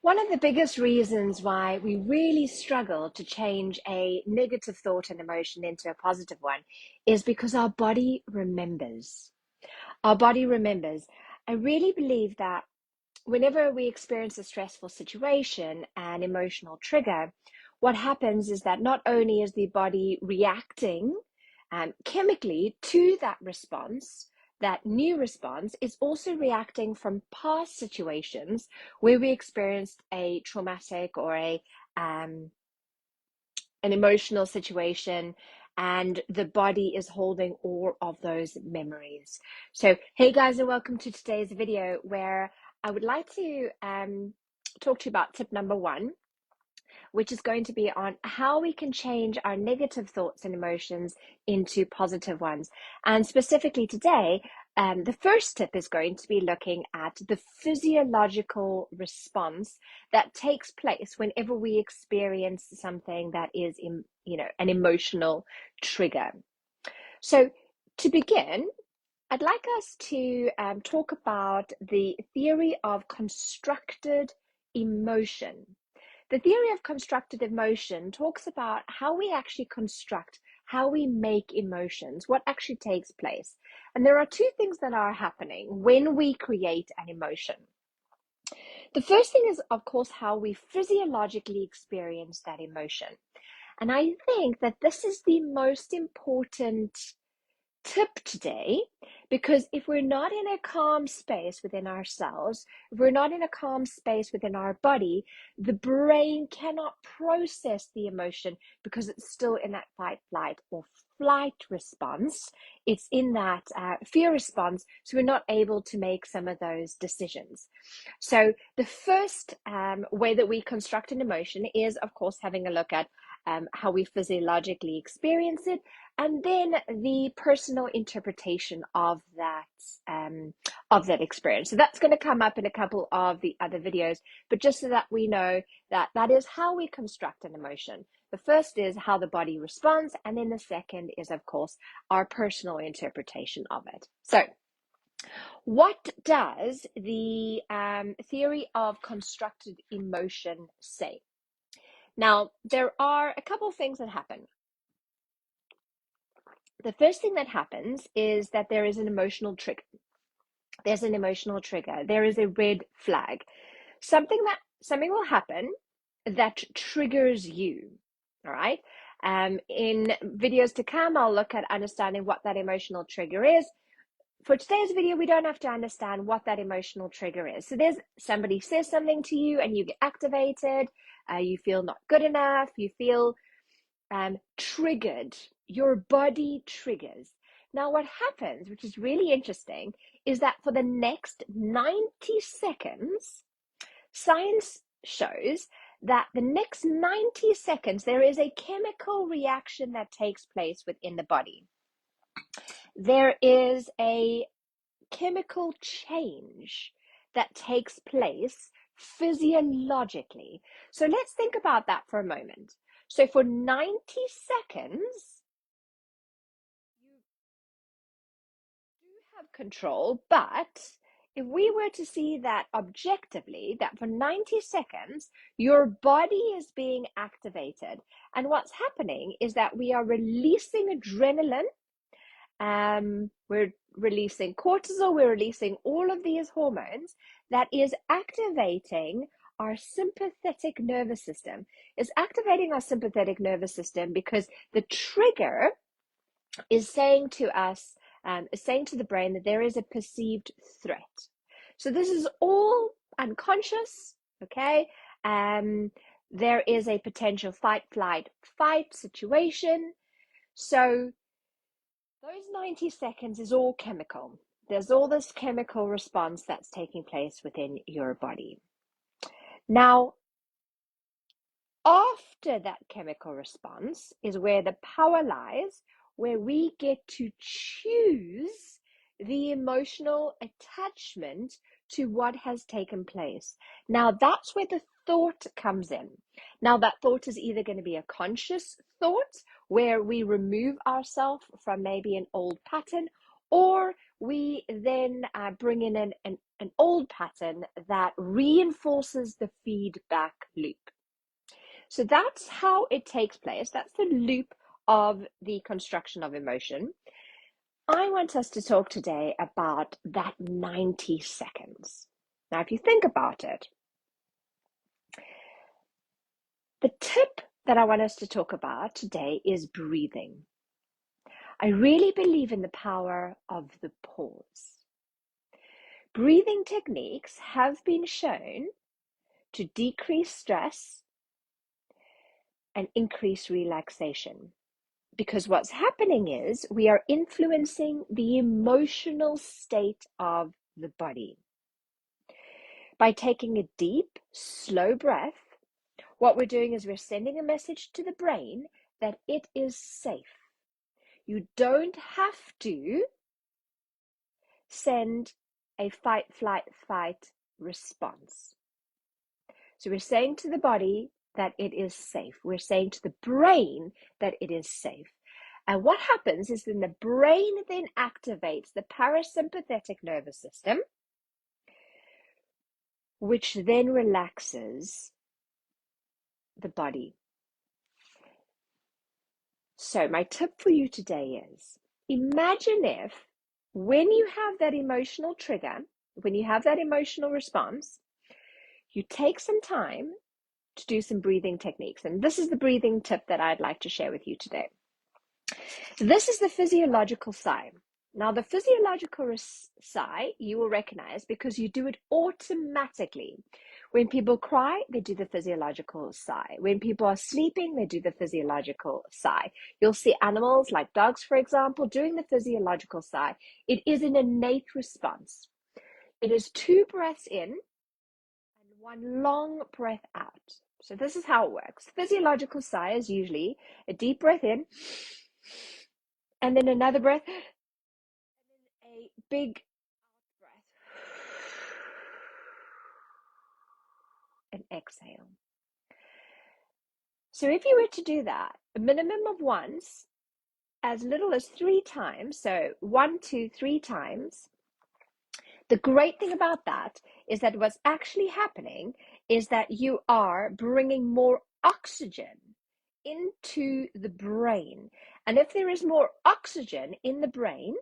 One of the biggest reasons why we really struggle to change a negative thought and emotion into a positive one is because our body remembers. Our body remembers. I really believe that whenever we experience a stressful situation, an emotional trigger, what happens is that not only is the body reacting chemically to that response, that new response is also reacting from past situations where we experienced a traumatic or an emotional situation, and the body is holding all of those memories. So, hey guys, and welcome to today's video where I would like to talk to you about tip number one, which is going to be on how we can change our negative thoughts and emotions into positive ones. And specifically today, the first tip is going to be looking at the physiological response that takes place whenever we experience something that is, an emotional trigger. So to begin, I'd like us to talk about the theory of constructed emotion. The theory of constructed emotion talks about how we actually construct, how we make emotions, what actually takes place. And there are two things that are happening when we create an emotion. The first thing is, of course, how we physiologically experience that emotion. And I think that this is the most important tip today, because if we're not in a calm space within ourselves, if we're not in a calm space within our body, the brain cannot process the emotion because it's still in that fight, flight, or flight response. It's in that fear response, so we're not able to make some of those decisions. So the first way that we construct an emotion is, of course, having a look at how we physiologically experience it, and then the personal interpretation of that experience. So that's going to come up in a couple of the other videos, but just so that we know that that is how we construct an emotion. The first is how the body responds, and then the second is, of course, our personal interpretation of it. So what does the theory of constructed emotion say? Now, there are a couple of things that happen. The first thing that happens is that there is an emotional trigger. There's an emotional trigger. There is a red flag. Something will happen that triggers you. All right. In videos to come, I'll look at understanding what that emotional trigger is. For today's video, we don't have to understand what that emotional trigger is. So there's somebody says something to you and you get activated. You feel not good enough. You feel triggered. Your body triggers. Now, what happens, which is really interesting, is that for the next 90 seconds, science shows that the next 90 seconds, there is a chemical reaction that takes place within the body. There is a chemical change that takes place physiologically. So let's think about that for a moment. So for 90 seconds, you do have control, but if we were to see that objectively, that for 90 seconds, your body is being activated. And what's happening is that we are releasing adrenaline. We're releasing cortisol, we're releasing all of these hormones that is activating our sympathetic nervous system. It's activating our sympathetic nervous system because the trigger is saying to us, is saying to the brain that there is a perceived threat. So this is all unconscious, okay? There is a potential fight, flight, fight situation. So those 90 seconds is all chemical. There's all this chemical response that's taking place within your body. Now, after that chemical response is where the power lies, where we get to choose the emotional attachment to what has taken place. Now, that's where the thought comes in. Now, that thought is either going to be a conscious thought where we remove ourselves from maybe an old pattern, or we then bring in an an old pattern that reinforces the feedback loop. So that's how it takes place. That's the loop of the construction of emotion. I want us to talk today about that 90 seconds. Now, if you think about it, the tip that I want us to talk about today is breathing. I really believe in the power of the pause. Breathing techniques have been shown to decrease stress and increase relaxation. Because what's happening is we are influencing the emotional state of the body. By taking a deep, slow breath, what we're doing is we're sending a message to the brain that it is safe. You don't have to send a fight, flight, fight response. So we're saying to the body that it is safe. We're saying to the brain that it is safe. And what happens is then the brain then activates the parasympathetic nervous system, which then relaxes the body. So my tip for you today is, imagine if when you have that emotional trigger, when you have that emotional response, you take some time to do some breathing techniques. And this is the breathing tip that I'd like to share with you today. This is the physiological sigh. Now, the physiological sigh you will recognize because you do it automatically. When people cry, they do the physiological sigh. When people are sleeping, they do the physiological sigh. You'll see animals like dogs, for example, doing the physiological sigh. It is an innate response. It is 2 breaths in and 1 long breath out. So this is how it works. Physiological sigh is usually a deep breath in, and then another breath, and then a big out breath, and exhale. So if you were to do that, a minimum of once, as little as 3 times, so 1, 2, 3 times, the great thing about that is that what's actually happening is that you are bringing more oxygen into the brain. And if there is more oxygen in the brain,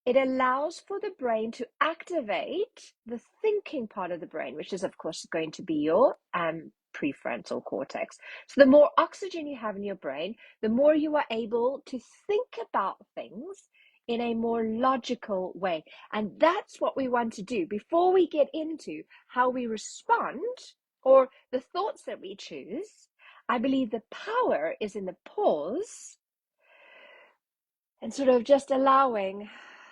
it allows for the brain to activate the thinking part of the brain, which is, of course, going to be your prefrontal cortex. So the more oxygen you have in your brain, the more you are able to think about things in a more logical way. And that's what we want to do before we get into how we respond or the thoughts that we choose. I believe the power is in the pause and sort of just allowing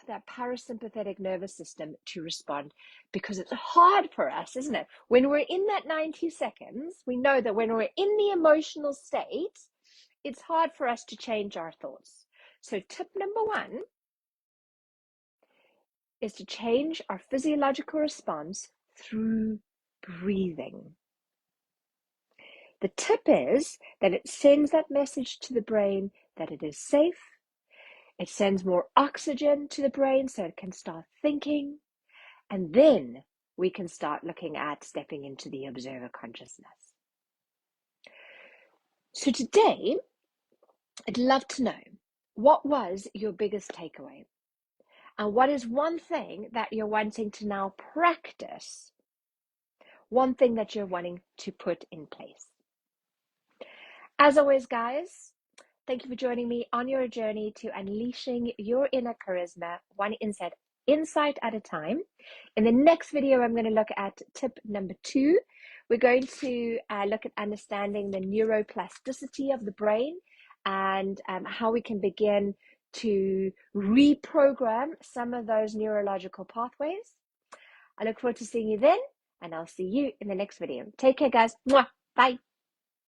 that parasympathetic nervous system to respond, because it's hard for us, isn't it? When we're in that 90 seconds, we know that when we're in the emotional state, it's hard for us to change our thoughts. So tip number 1 is to change our physiological response through breathing. The tip is that it sends that message to the brain that it is safe. It sends more oxygen to the brain so it can start thinking. And then we can start looking at stepping into the observer consciousness. So today, I'd love to know, what was your biggest takeaway? And what is one thing that you're wanting to now practice? One thing that you're wanting to put in place? As always, guys, thank you for joining me on your journey to unleashing your inner charisma, one insight at a time. In the next video, I'm going to look at tip number 2. We're going to look at understanding the neuroplasticity of the brain and how we can begin to reprogram some of those neurological pathways. I look forward to seeing you then, and I'll see you in the next video. Take care, guys. Mwah. Bye.